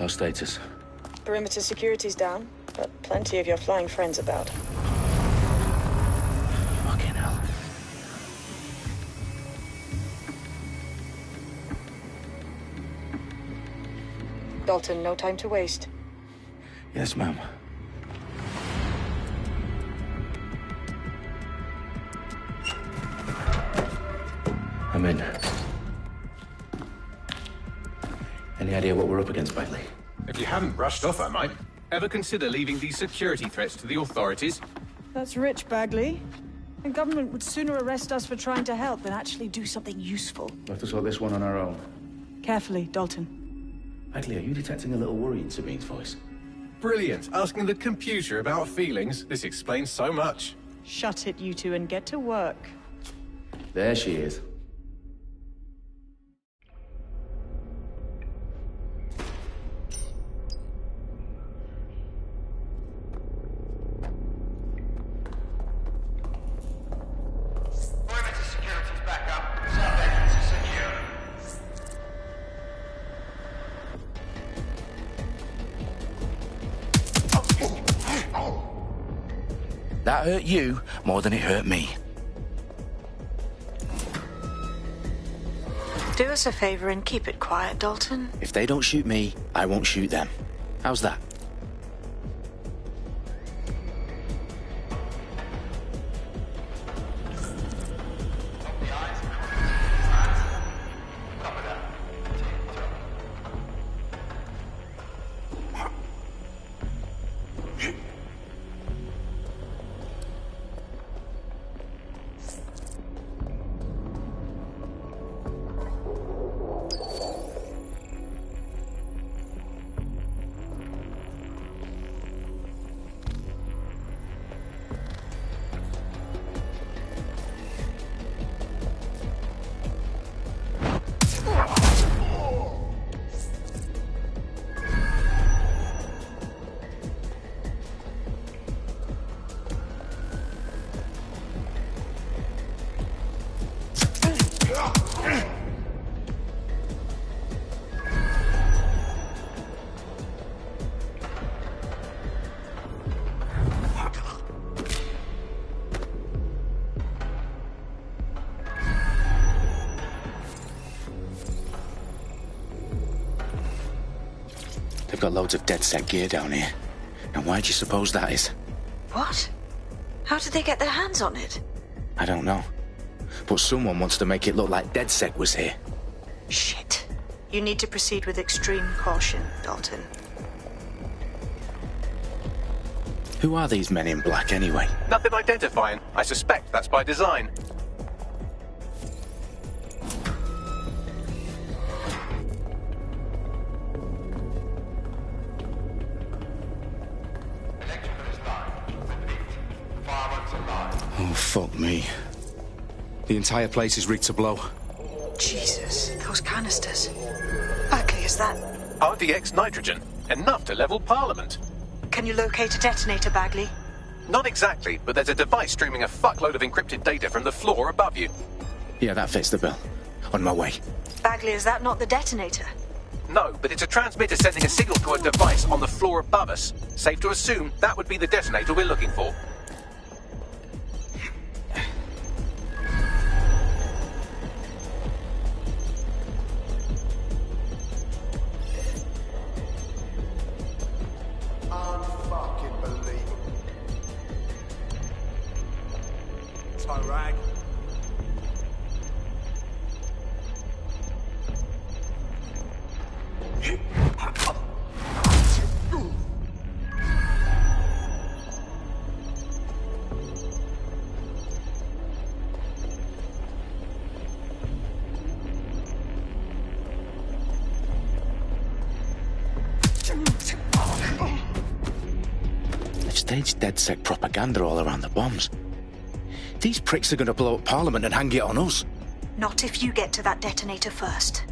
our status? Perimeter security's down, but plenty of your flying friends about. Fucking hell. Dalton, no time to waste. Yes, ma'am. I'm in. Any idea what we're up against, Bagley? If you haven't brushed off, I might. Ever consider leaving these security threats to the authorities? That's rich, Bagley. The government would sooner arrest us for trying to help than actually do something useful. We'll have to sort this one on our own. Carefully, Dalton. Bagley, are you detecting a little worry in Sabine's voice? Brilliant. Asking the computer about feelings. This explains so much. Shut it, you two, and get to work. There she is. That hurt you more than it hurt me. Do us a favor and keep it quiet, Dalton. If they don't shoot me, I won't shoot them. How's that? They've got loads of dead-set gear down here. Now, why do you suppose that is? What? How did they get their hands on it? I don't know. But someone wants to make it look like DedSec was here. Shit. You need to proceed with extreme caution, Dalton. Who are these men in black, anyway? Nothing identifying. I suspect that's by design. Oh, fuck me. The entire place is rigged to blow. Jesus, those canisters. Bagley, is that... RDX nitrogen. Enough to level Parliament. Can you locate a detonator, Bagley? Not exactly, but there's a device streaming a fuckload of encrypted data from the floor above you. Yeah, that fits the bill. On my way. Bagley, is that not the detonator? No, but it's a transmitter sending a signal to a device on the floor above us. Safe to assume that would be the detonator we're looking for. Staged DedSec propaganda all around the bombs. These pricks are going to blow up Parliament and hang it on us. Not if you get to that detonator first.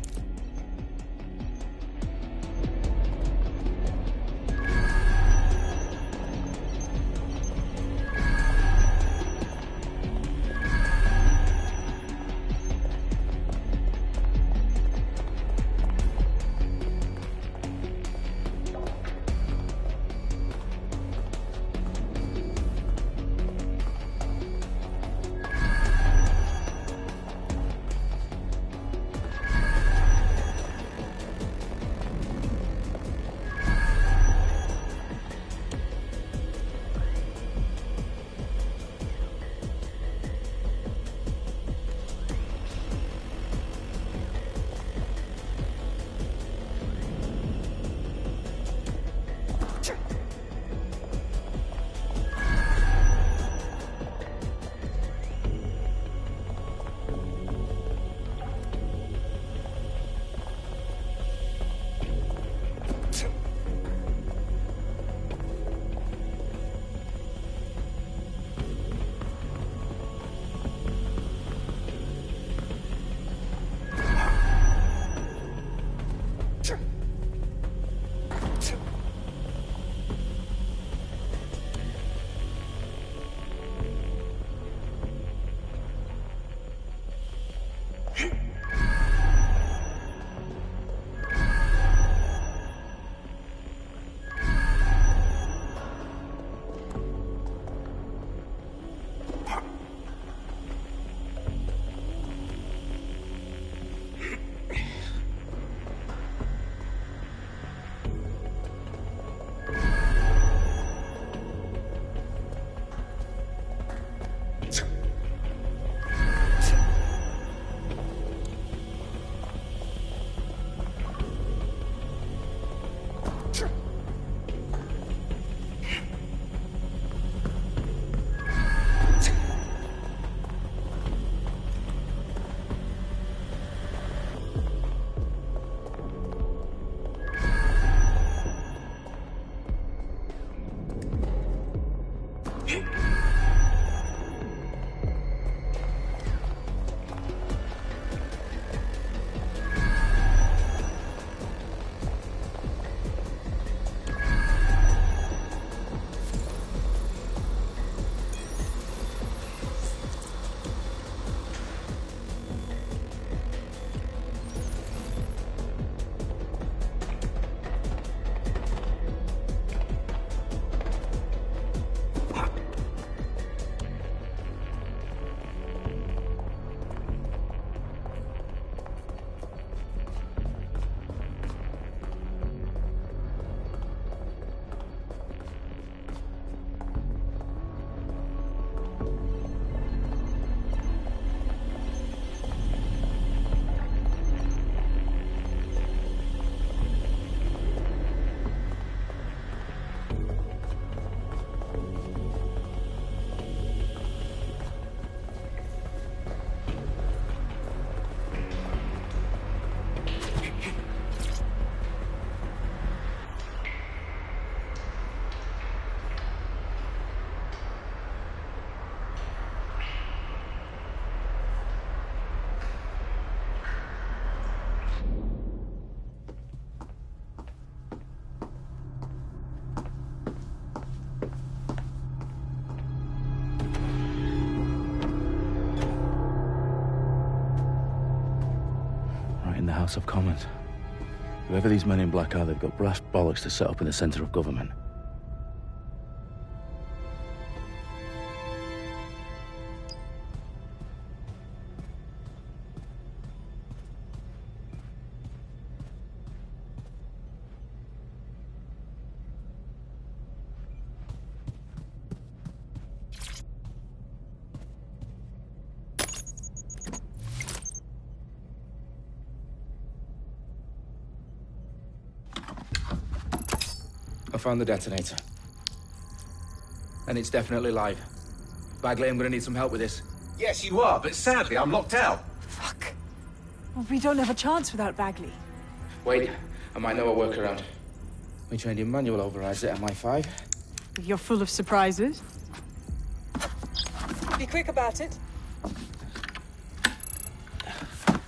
House of Commons. Whoever these men in black are, they've got brass bollocks to set up in the centre of government. I found the detonator. And it's definitely live. Bagley, I'm gonna need some help with this. Yes, you are, but sadly, I'm locked out. Fuck. Well, we don't have a chance without Bagley. Wait, I might know a workaround. We trained in manual overrides at MI5. You're full of surprises. Be quick about it.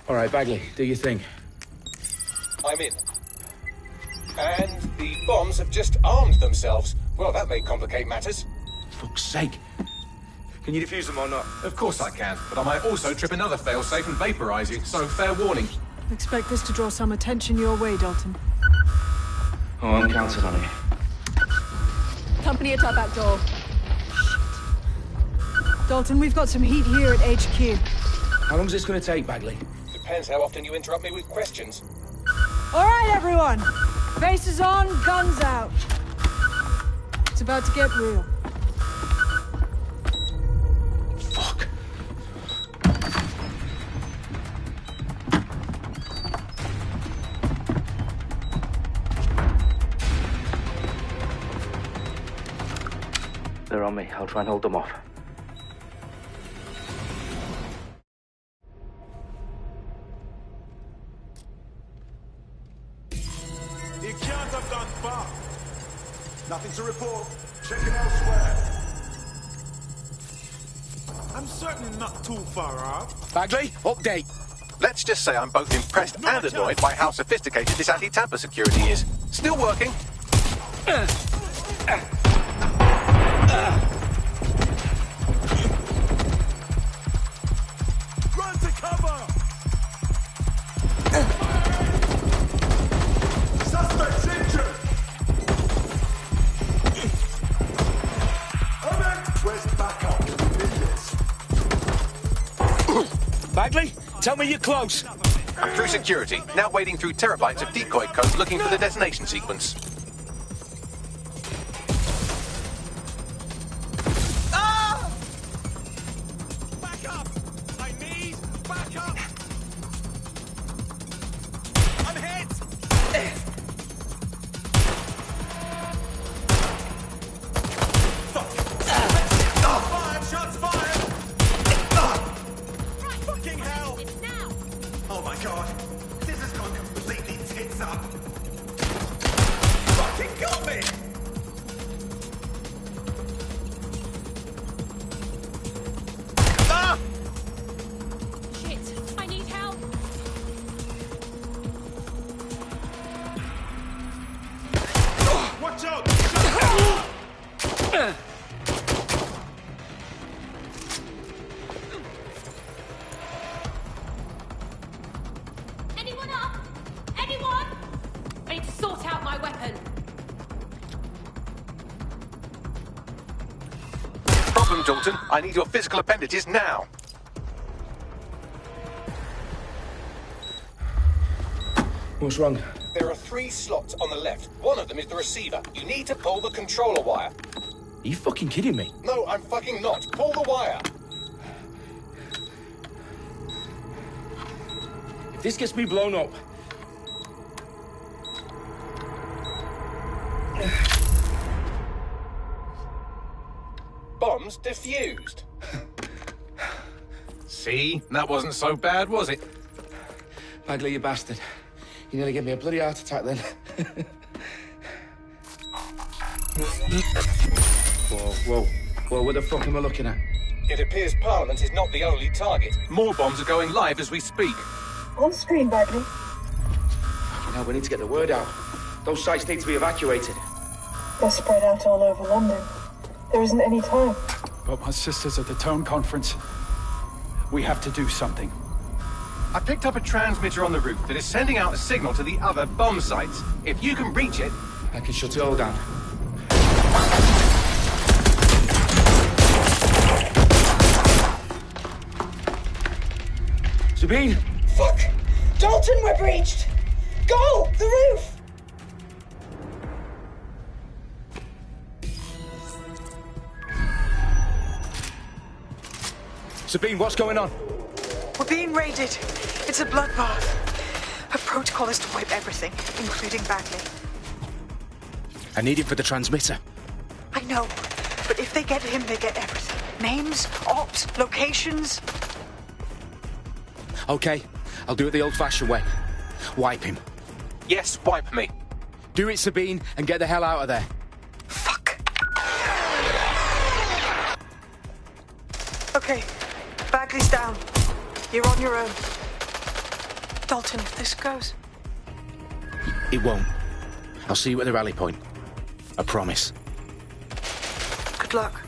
All right, Bagley, do your thing. I'm in. And the bombs have just armed themselves. Well, that may complicate matters. Fuck's sake. Can you defuse them or not? Of course I can, but I might also trip another failsafe and vaporize you, so fair warning. Expect this to draw some attention your way, Dalton. Oh, I'm counting on it. Company at our back door. Dalton, we've got some heat here at HQ. How long's this gonna take, Bagley? Depends how often you interrupt me with questions. All right, everyone. Faces on, guns out. It's about to get real. Fuck. They're on me. I'll try and hold them off. The accounts have gone far. Nothing to report. Checking elsewhere. I'm certainly not too far off. Bagley, update. Let's just say I'm both impressed and annoyed by how sophisticated this anti-tamper security is. Still working. Run to cover! Suspects injured! Where's backup? We need this. Bagley, tell me you're close. I'm through security, now wading through terabytes of decoy code looking for the detonation sequence. Back up! I need backup! I'm hit! Fuck! Fired! Shots fired! Fucking hell! Oh my god! This has gone completely tits up! Fucking got me! Ah! Shit, I need help. Watch out! Anyone up? Anyone? I need to sort out my weapon. Problem, Dalton. I need your physical appendages now. What's wrong? There are 3 slots on the left. One of them is the receiver. You need to pull the controller wire. Are you fucking kidding me? No, I'm fucking not. Pull the wire. If this gets me blown up... Bombs defused. See? That wasn't so bad, was it? Bagley, you bastard. You nearly gave me a bloody heart attack then. Whoa. What the fuck am I looking at? It appears Parliament is not the only target. More bombs are going live as we speak. On screen, Bagley. Fucking hell, we need to get the word out. Those sites need to be evacuated. They're spread out all over London. There isn't any time. But my sister's at the town conference. We have to do something. I picked up a transmitter on the roof that is sending out a signal to the other bomb sites. If you can reach it... I can shut it all down. Sabine! Fuck! Dalton, we're breached! Go! The roof! Sabine, what's going on? We're being raided. It's a bloodbath. Her protocol is to wipe everything, including Bagley. I need him for the transmitter. I know, but if they get him, they get everything. Names, ops, locations. Okay, I'll do it the old-fashioned way. Wipe him. Yes, wipe me. Do it, Sabine, and get the hell out of there. Fuck. Okay, Bagley's down. You're on your own. Dalton, if this goes... It won't. I'll see you at the rally point. I promise. Good luck.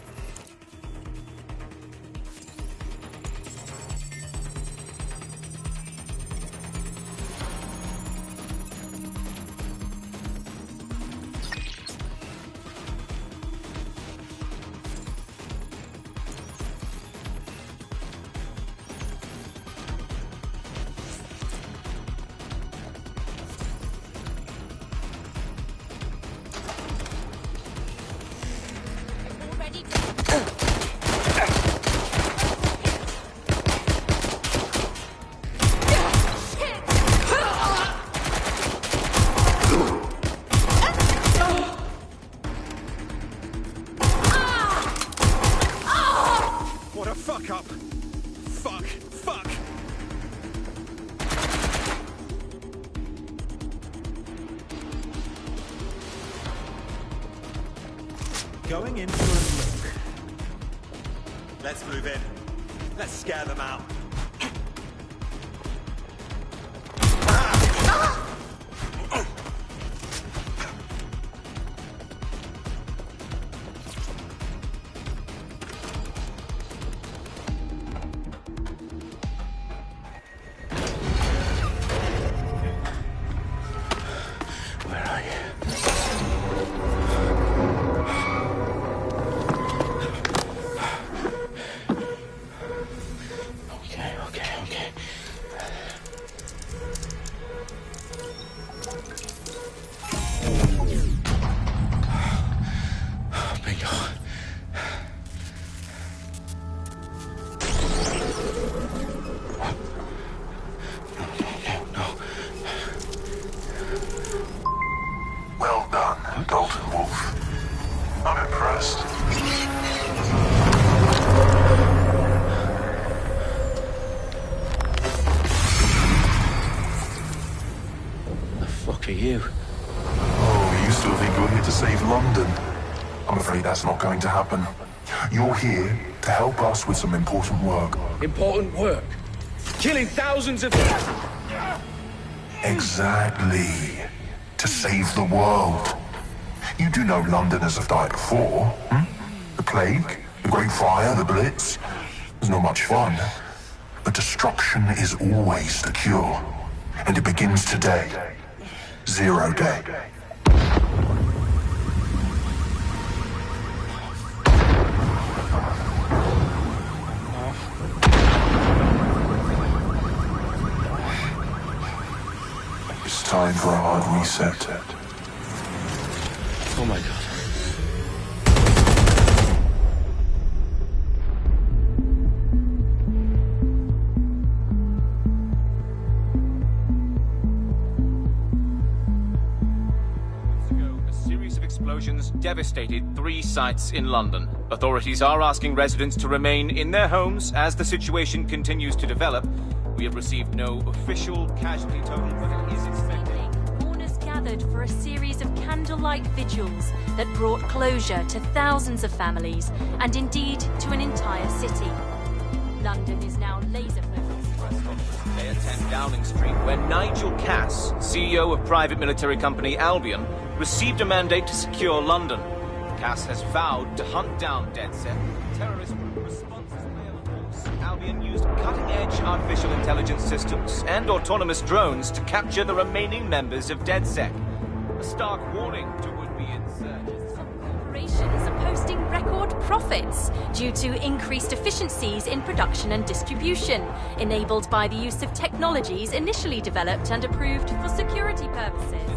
Going in for a look. Let's move in. Let's scare them out. That's not going to happen. You're here to help us with some important work. Important work? Killing thousands of... Exactly. To save the world. You do know Londoners have died before, The Plague, the Great Fire, the Blitz. It's not much fun. But destruction is always the cure. And it begins today. Zero Day. Time for a hard reset. Oh my God. A series of explosions devastated 3 sites in London. Authorities are asking residents to remain in their homes as the situation continues to develop. We have received no official casualty total, but it is expected. Mourners gathered for a series of candlelight vigils that brought closure to thousands of families, and indeed to an entire city. London is now laser-focused. Today at 10 Downing Street, where Nigel Cass, CEO of private military company Albion, received a mandate to secure London. Cass has vowed to hunt down DedSet, terrorist group responsible for Albion used cutting-edge artificial intelligence systems and autonomous drones to capture the remaining members of DedSec. A stark warning to would-be insurgents. Some corporations are posting record profits due to increased efficiencies in production and distribution, enabled by the use of technologies initially developed and approved for security purposes.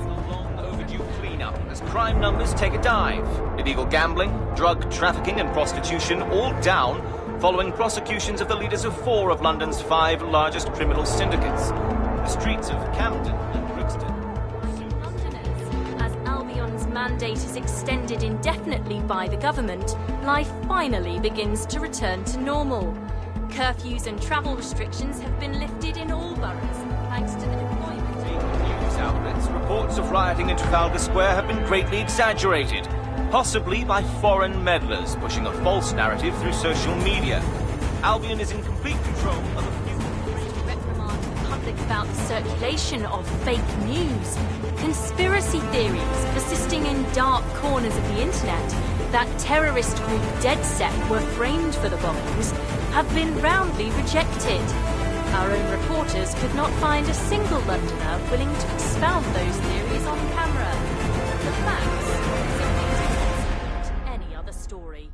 Overdue cleanup as crime numbers take a dive. Illegal gambling, drug trafficking and prostitution all down following prosecutions of the leaders of 4 of London's 5 largest criminal syndicates. The streets of Camden and Brixton. Londoners, as Albion's mandate is extended indefinitely by the government, life finally begins to return to normal. Curfews and travel restrictions have been lifted in all boroughs, thanks to the deployment of news outlets. Reports of rioting in Trafalgar Square have been greatly exaggerated, possibly by foreign meddlers pushing a false narrative through social media. Albion is in complete control of the reprimand the public about the circulation of fake news, conspiracy theories persisting in dark corners of the internet that terrorist group DedSec were framed for the bombings have been roundly rejected. Our own reporters could not find a single Londoner willing to expound those theories on camera. The facts simply support any other story.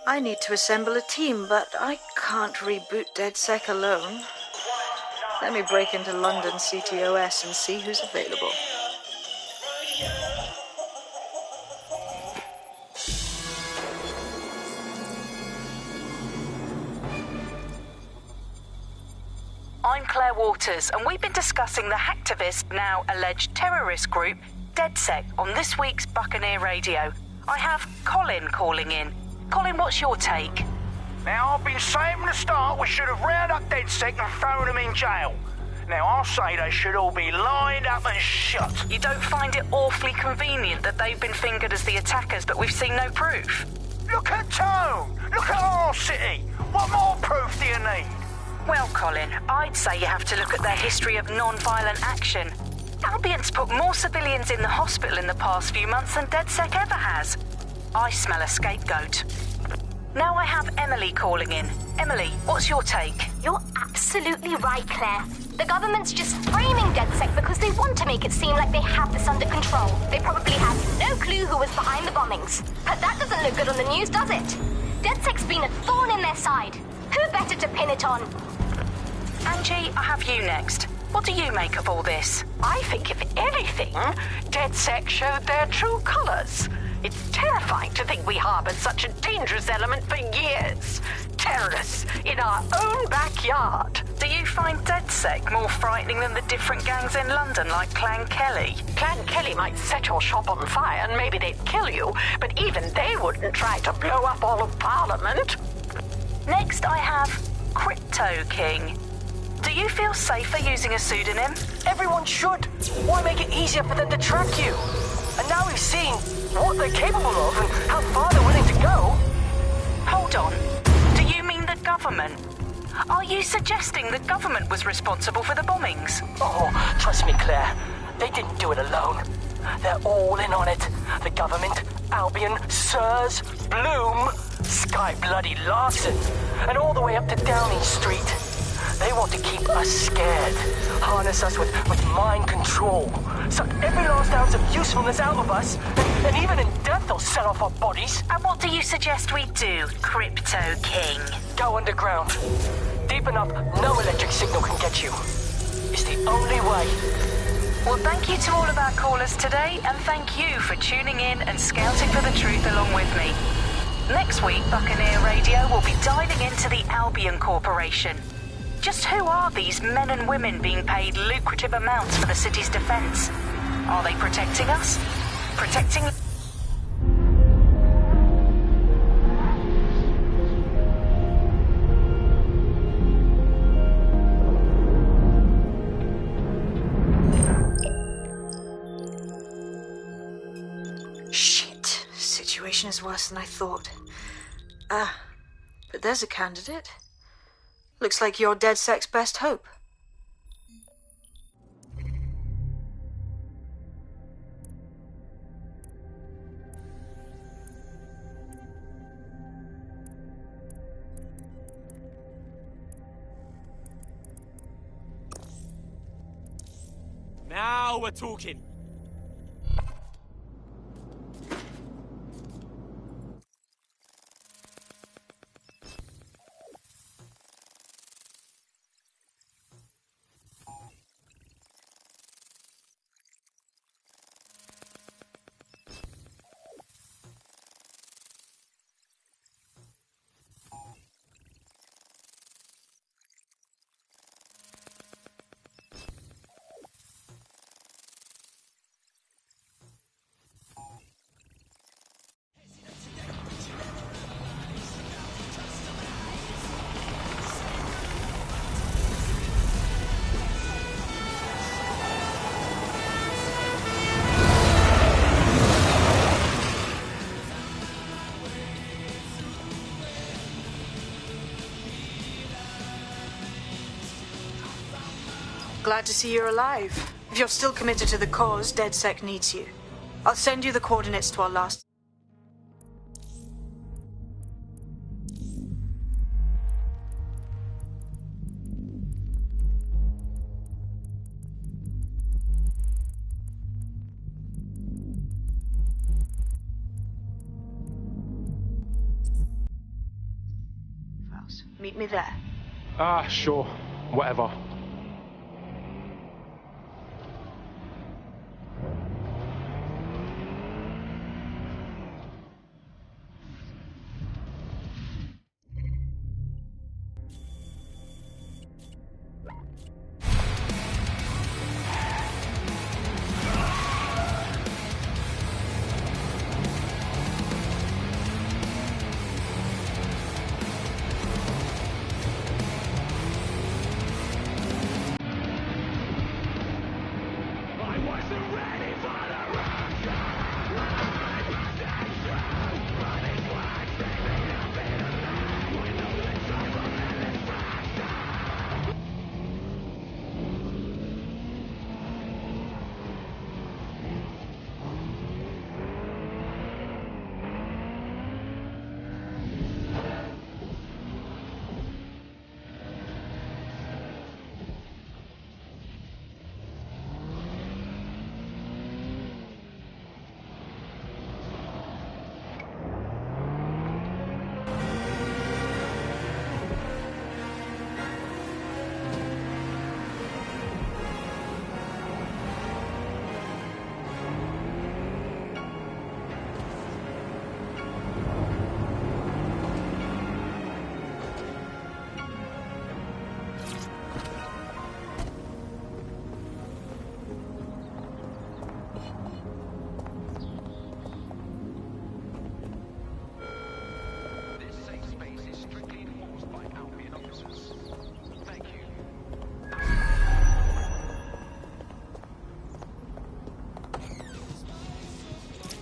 I need to assemble a team, but I can't reboot DedSec alone. Let me break into London CTOS and see who's available. I'm Claire Waters, and we've been discussing the hacktivist, now alleged terrorist group, DedSec, on this week's Buccaneer Radio. I have Colin calling in. Colin, what's your take? Now, I've been saying from the start we should have rounded up DedSec and thrown them in jail. Now, I'll say they should all be lined up and shot. You don't find it awfully convenient that they've been fingered as the attackers, but we've seen no proof? Look at Tone! Look at our city! What more proof do you need? Well, Colin, I'd say you have to look at their history of non-violent action. Albion's put more civilians in the hospital in the past few months than DedSec ever has. I smell a scapegoat. Now I have Emily calling in. Emily, what's your take? You're absolutely right, Claire. The government's just framing DedSec because they want to make it seem like they have this under control. They probably have no clue who was behind the bombings. But that doesn't look good on the news, does it? DedSec's been a thorn in their side. Who better to pin it on? Angie, I have you next. What do you make of all this? I think, if anything, DedSec showed their true colours. It's terrifying to think we harboured such a dangerous element for years. Terrorists in our own backyard. Do you find DedSec more frightening than the different gangs in London, like Clan Kelly? Clan Kelly might set your shop on fire and maybe they'd kill you, but even they wouldn't try to blow up all of Parliament. Next I have Crypto King. Do you feel safer using a pseudonym? Everyone should. Why make it easier for them to track you? And now we've seen what they're capable of and how far they're willing to go. Hold on. Do you mean the government? Are you suggesting the government was responsible for the bombings? Oh, trust me, Claire. They didn't do it alone. They're all in on it. The government, Albion, Sirs, Bloom, Sky Bloody Larson, and all the way up to Downing Street. They want to keep us scared, harness us with mind control, suck every last ounce of usefulness out of us, and even in death they'll set off our bodies. And what do you suggest we do, Crypto King? Go underground. Deep enough, no electric signal can get you. It's the only way. Well, thank you to all of our callers today, and thank you for tuning in and scouting for the truth along with me. Next week, Buccaneer Radio will be diving into the Albion Corporation. Just who are these men and women being paid lucrative amounts for the city's defence? Are they protecting us? Protecting... Shit. Situation is worse than I thought. But there's a candidate. Looks like you're DedSec's best hope. Now we're talking. Glad to see you're alive. If you're still committed to the cause, DedSec needs you. I'll send you the coordinates to our last... Meet me there. Sure. Whatever.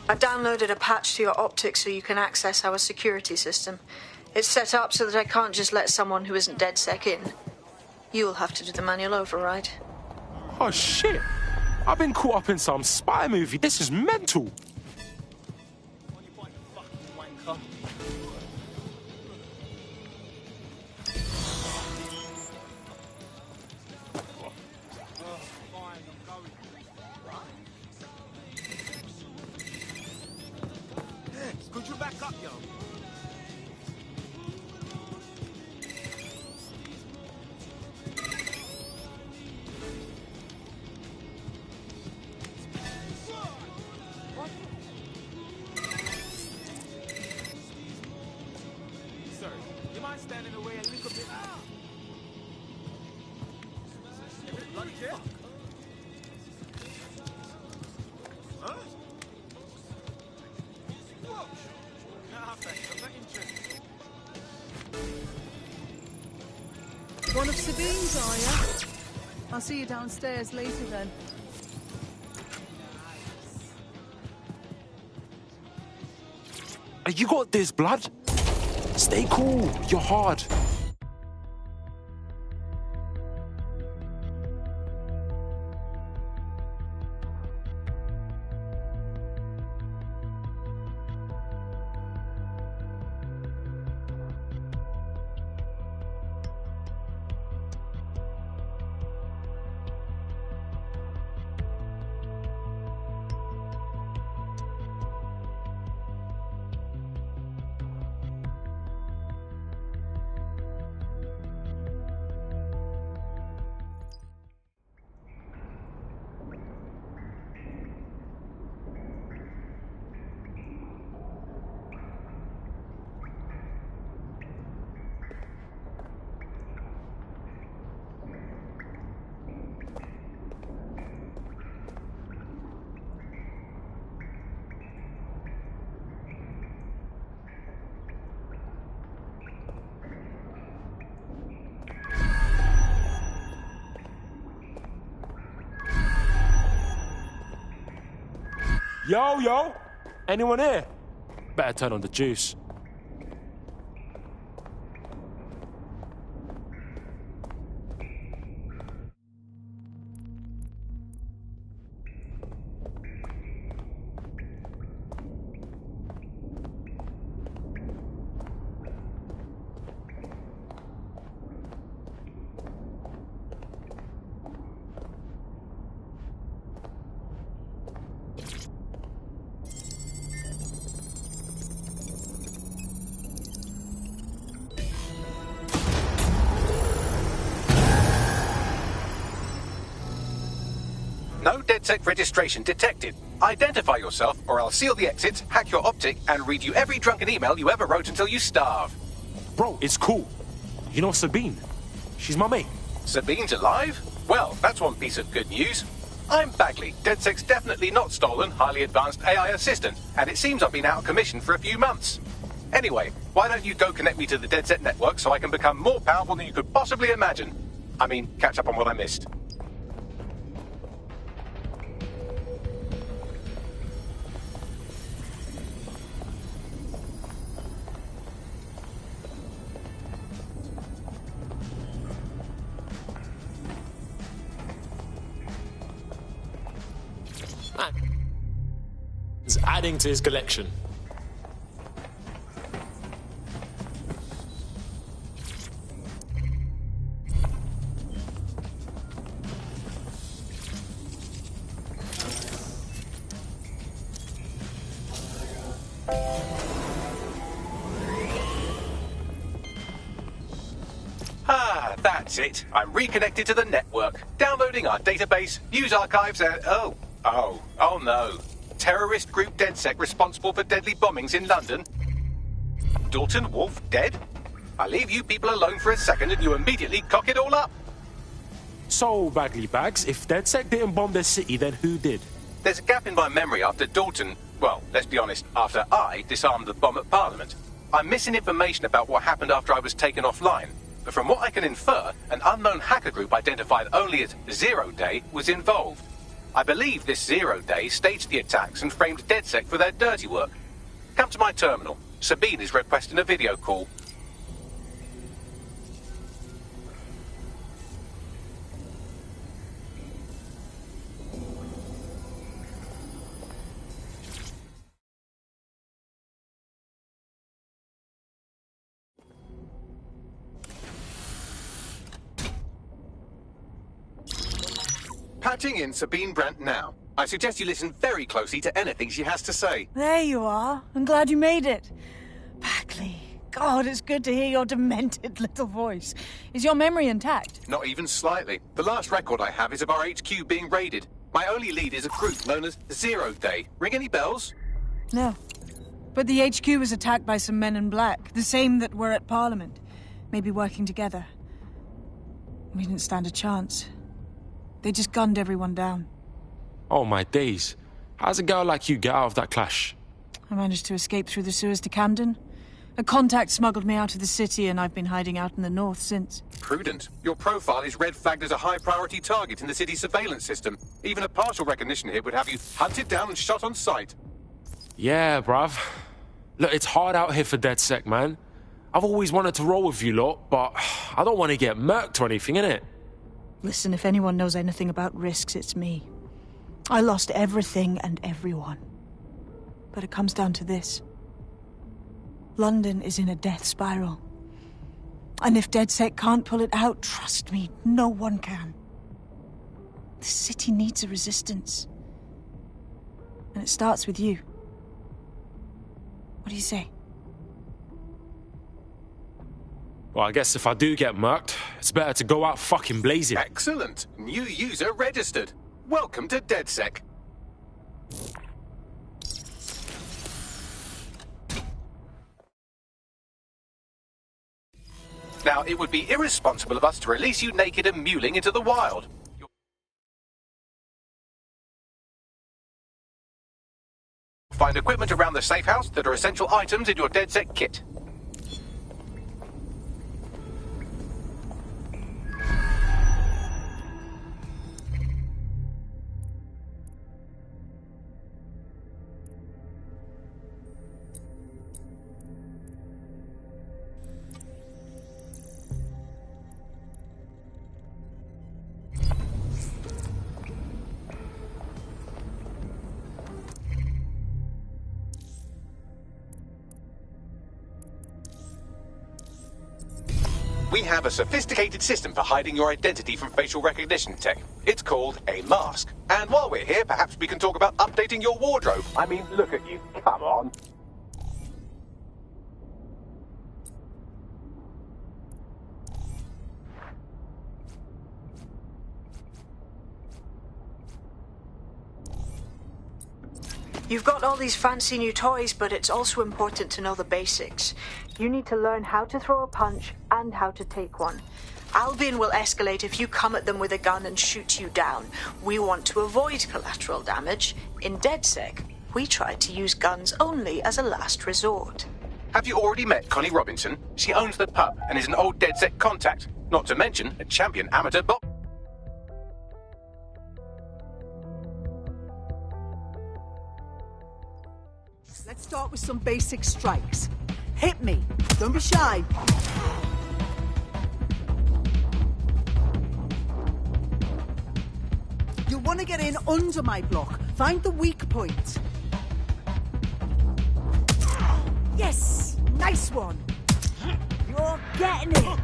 I downloaded a patch to your optics so you can access our security system. It's set up so that I can't just let someone who isn't DedSec in. You'll have to do the manual override. Oh shit! I've been caught up in some spy movie. This is mental. Could you back up, yo? Sir, you mind standing away a little bit? Bloody fuck. One of Sabine's, are you? I'll see you downstairs later then. You got this, blood. Stay cool. You're hard. Yo, anyone here? Better turn on the juice. No DedSec registration detected. Identify yourself, or I'll seal the exits, hack your optic, and read you every drunken email you ever wrote until you starve. Bro, it's cool. You know Sabine? She's my mate. Sabine's alive? Well, that's one piece of good news. I'm Bagley, DedSec's definitely not stolen, highly advanced AI assistant, and it seems I've been out of commission for a few months. Anyway, why don't you go connect me to the DedSec network so I can become more powerful than you could possibly imagine? I mean, catch up on what I missed. He's adding to his collection. That's it. I'm reconnected to the network, downloading our database, news archives, and oh no. Terrorist group DedSec responsible for deadly bombings in London? Dalton Wolf dead? I leave you people alone for a second and you immediately cock it all up. So, Bagley Bags, if DedSec didn't bomb their city, then who did? There's a gap in my memory after Dalton, well, let's be honest, after I disarmed the bomb at Parliament. I'm missing information about what happened after I was taken offline. But from what I can infer, an unknown hacker group identified only as Zero Day was involved. I believe this Zero Day staged the attacks and framed DedSec for their dirty work. Come to my terminal. Sabine is requesting a video call. Patching in Sabine Brandt now. I suggest you listen very closely to anything she has to say. There you are. I'm glad you made it. Bagley, God, it's good to hear your demented little voice. Is your memory intact? Not even slightly. The last record I have is of our HQ being raided. My only lead is a group known as Zero Day. Ring any bells? No. But the HQ was attacked by some men in black, the same that were at Parliament. Maybe working together. We didn't stand a chance. They just gunned everyone down. Oh my days. How's a girl like you get out of that clash? I managed to escape through the sewers to Camden. A contact smuggled me out of the city, and I've been hiding out in the north since. Prudent. Your profile is red flagged as a high-priority target in the city's surveillance system. Even a partial recognition here would have you hunted down and shot on sight. Yeah, bruv. Look, it's hard out here for DedSec, man. I've always wanted to roll with you lot, but I don't want to get murked or anything, innit? Listen, if anyone knows anything about risks, it's me. I lost everything and everyone. But it comes down to this. London is in a death spiral. And if DedSec can't pull it out, trust me, no one can. The city needs a resistance. And it starts with you. What do you say? Well, I guess if I do get murked, it's better to go out fucking blazing. Excellent. New user registered. Welcome to DedSec. Now, it would be irresponsible of us to release you naked and mewling into the wild. Find equipment around the safe house that are essential items in your DedSec kit. We have a sophisticated system for hiding your identity from facial recognition tech. It's called a mask. And while we're here, perhaps we can talk about updating your wardrobe. I mean, look at you. Come on. You've got all these fancy new toys, but it's also important to know the basics. You need to learn how to throw a punch and how to take one. Albion will escalate if you come at them with a gun and shoot you down. We want to avoid collateral damage. In DedSec, we try to use guns only as a last resort. Have you already met Connie Robinson? She owns the pub and is an old DedSec contact. Not to mention a champion amateur boxer. Let's start with some basic strikes. Hit me. Don't be shy. You'll want to get in under my block. Find the weak point. Yes! Nice one! You're getting it!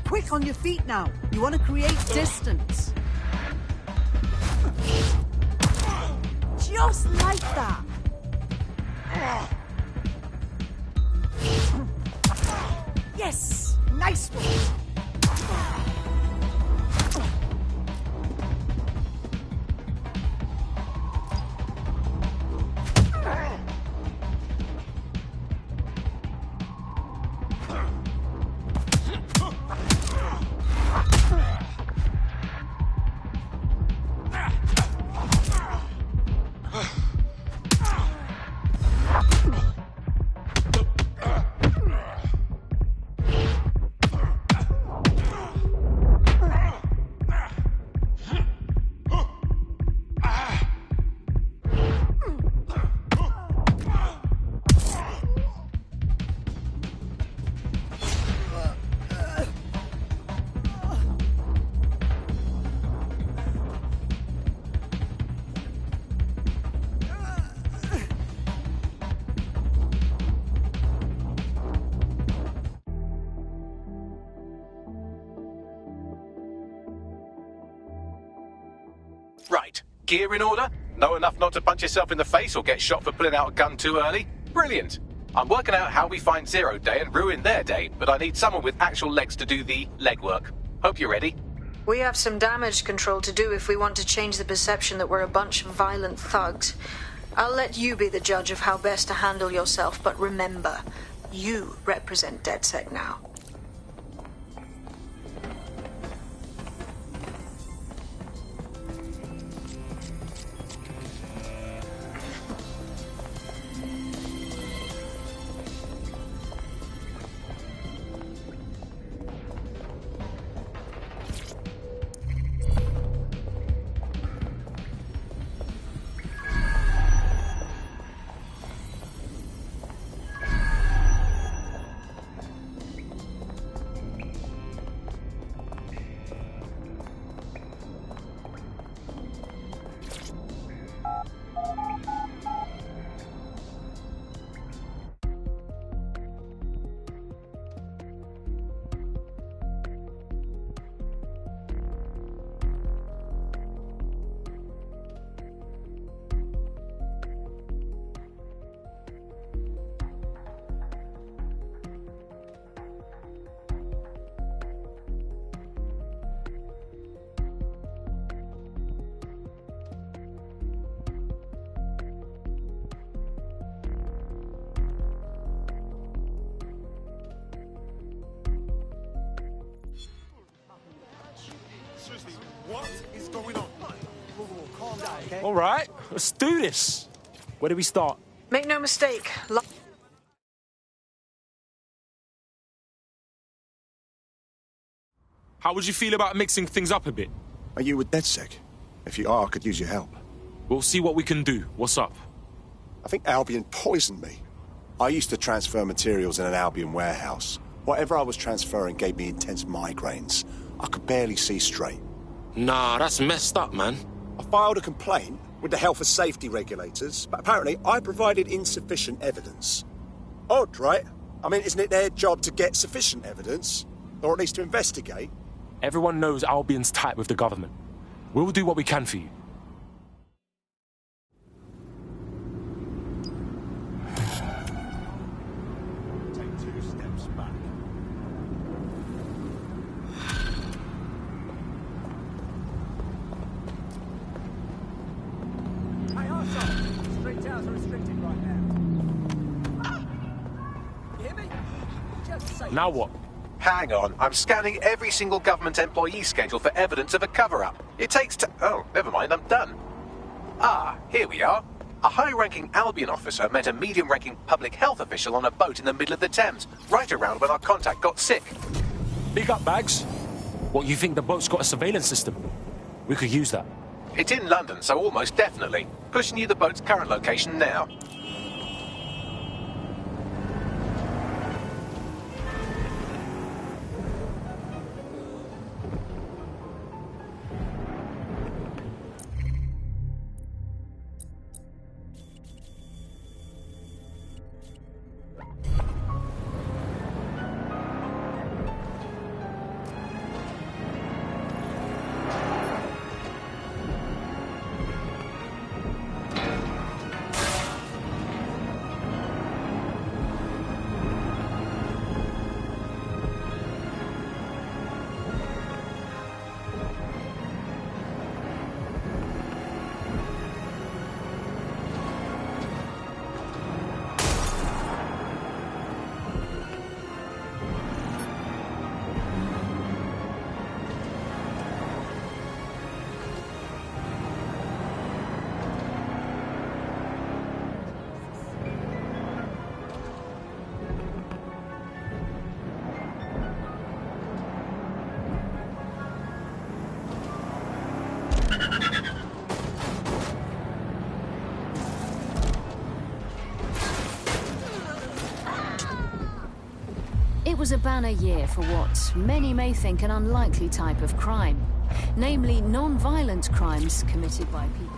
Quick on your feet now. You want to create distance. Just like that. Yes! Nice one! Right. Gear in order? Know enough not to punch yourself in the face or get shot for pulling out a gun too early? Brilliant. I'm working out how we find Zero Day and ruin their day, but I need someone with actual legs to do the legwork. Hope you're ready. We have some damage control to do if we want to change the perception that we're a bunch of violent thugs. I'll let you be the judge of how best to handle yourself, but remember, you represent DedSec now. What is going on? Calm down, okay? All right, let's do this. Where do we start? Make no mistake. How would you feel about mixing things up a bit? Are you with DedSec? If you are, I could use your help. We'll see what we can do. What's up? I think Albion poisoned me. I used to transfer materials in an Albion warehouse. Whatever I was transferring gave me intense migraines. I could barely see straight. Nah, that's messed up, man. I filed a complaint with the health and safety regulators, but apparently I provided insufficient evidence. Odd, right? I mean, isn't it their job to get sufficient evidence? Or at least to investigate? Everyone knows Albion's tight with the government. We'll do what we can for you. Take 2 steps back. Hey, arsehole! Street towers are restricted right now. You hear me? Just say. Now what? Hang on, I'm scanning every single government employee schedule for evidence of a cover-up. It takes oh, never mind, I'm done. Ah, here we are. A high-ranking Albion officer met a medium-ranking public health official on a boat in the middle of the Thames, right around when our contact got sick. Big up, Bags. What, you think the boat's got a surveillance system? We could use that. It's in London, so almost definitely. Pushing you the boat's current location now. It was a banner year for what many may think an unlikely type of crime, namely non-violent crimes committed by people.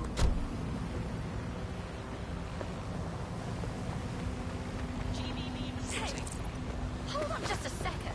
Hold on just a second.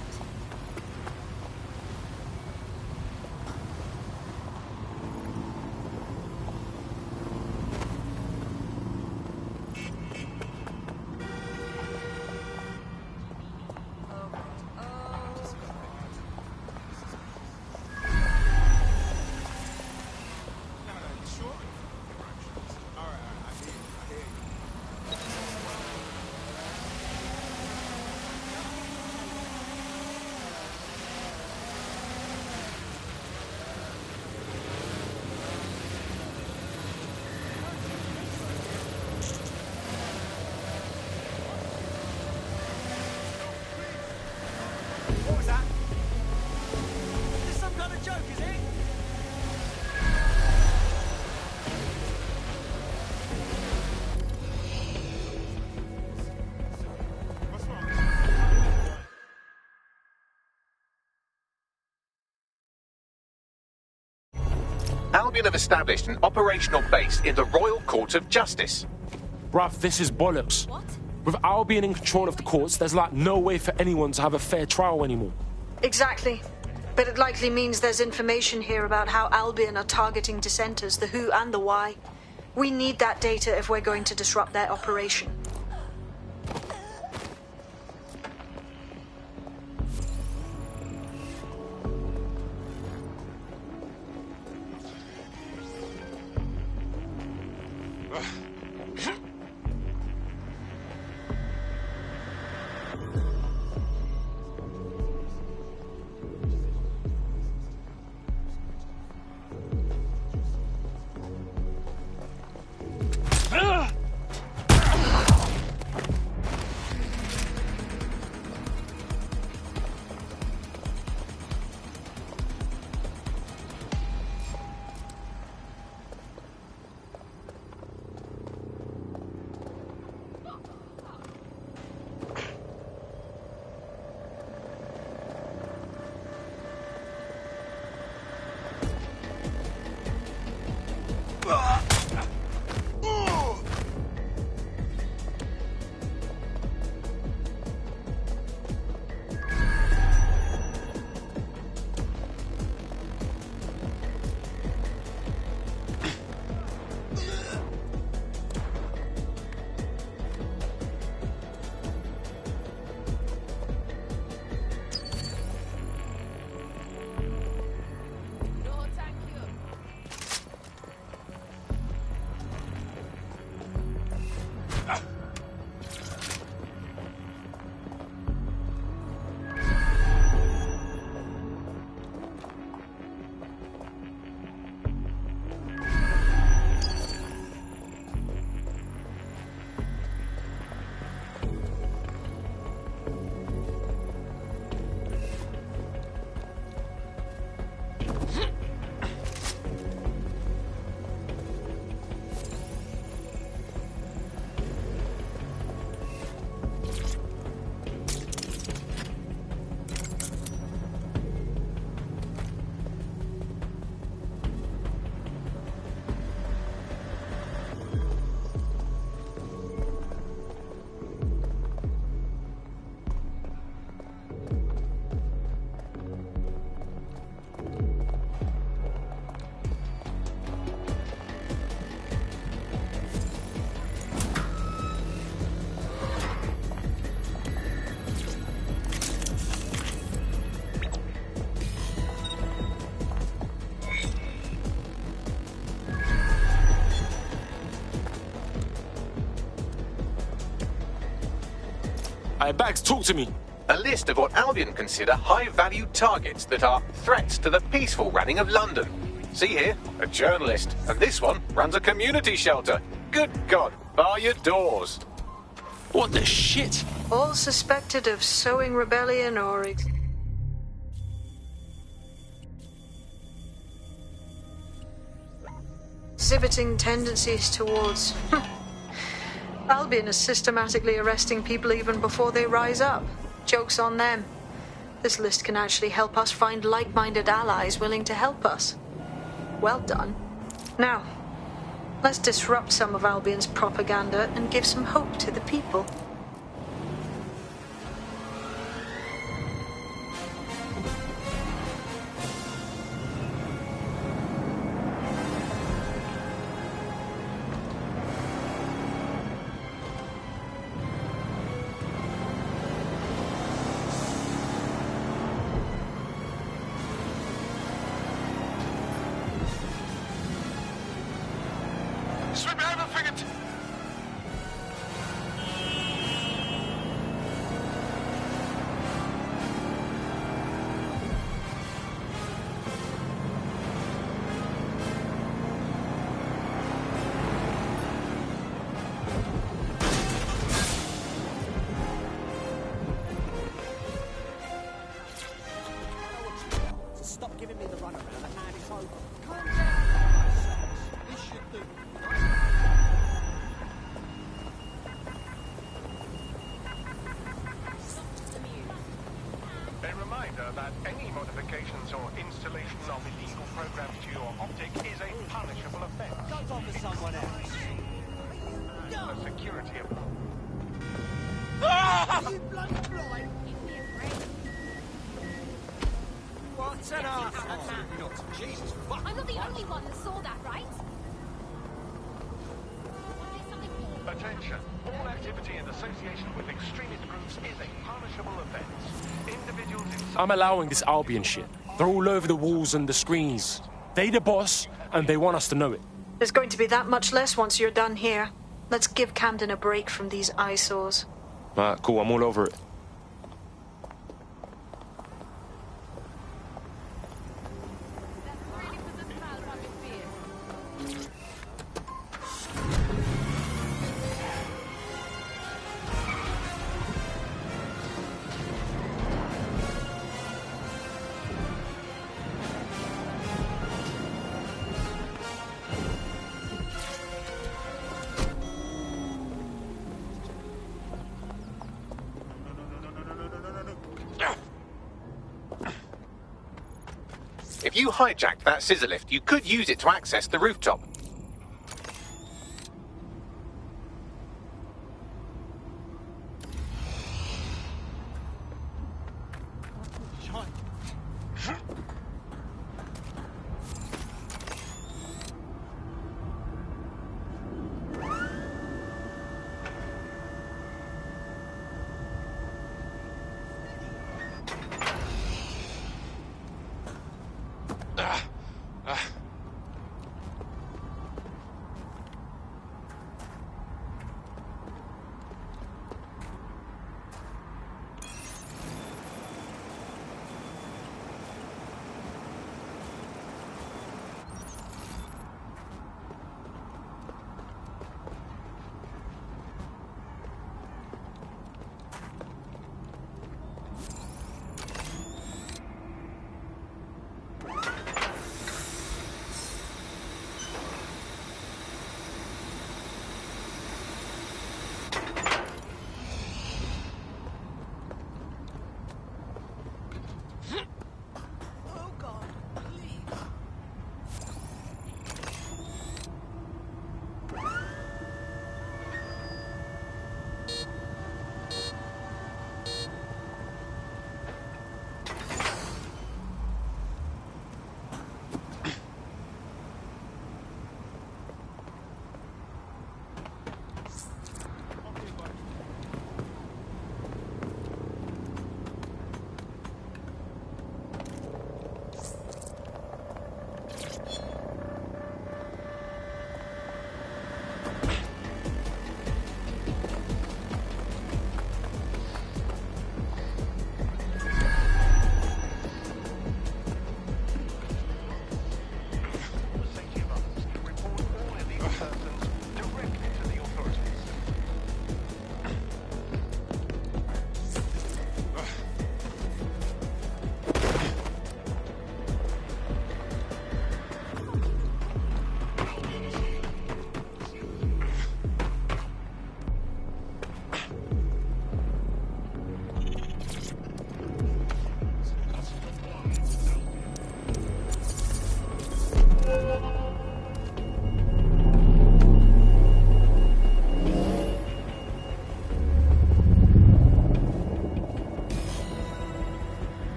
What was that? Is this some kind of joke, is it? Albion have established an operational base in the Royal Court of Justice. Bruv, this is bollocks. What? With Albion in control of the courts, there's like no way for anyone to have a fair trial anymore. Exactly. But it likely means there's information here about how Albion are targeting dissenters, the who and the why. We need that data if we're going to disrupt their operation. Hey, Bags, talk to me. A list of what Albion consider high-value targets that are threats to the peaceful running of London. See here, a journalist, and this one runs a community shelter. Good God, bar your doors. What the shit? All suspected of sowing rebellion or... exhibiting tendencies towards... Albion is systematically arresting people even before they rise up. Joke's on them. This list can actually help us find like-minded allies willing to help us. Well done. Now, let's disrupt some of Albion's propaganda and give some hope to the people. That any modifications or installation of illegal programs to your optic is a punishable offense. Go on to someone else. A security approach. You bloody blind! What's an arsehole? Jesus fuck! I'm not the only one that saw that, right? Attention. All activity in association with extremist groups is a punishable offense. Individuals in... I'm allowing this Albion shit. They're all over the walls and the screens. They the boss, and they want us to know it. There's going to be that much less once you're done here. Let's give Camden a break from these eyesores. Alright, cool, I'm all over it. If you hijacked that scissor lift, you could use it to access the rooftop.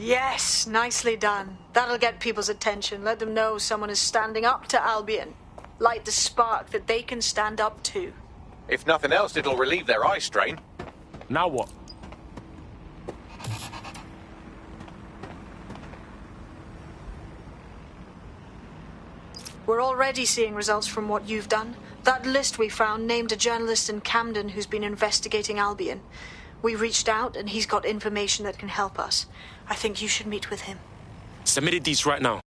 Yes, nicely done. That'll get people's attention. Let them know someone is standing up to Albion. Light the spark that they can stand up to. If nothing else, it'll relieve their eye strain. Now what? We're already seeing results from what you've done. That list we found named a journalist in Camden who's been investigating Albion. We reached out and he's got information that can help us. I think you should meet with him. Submitted these right now.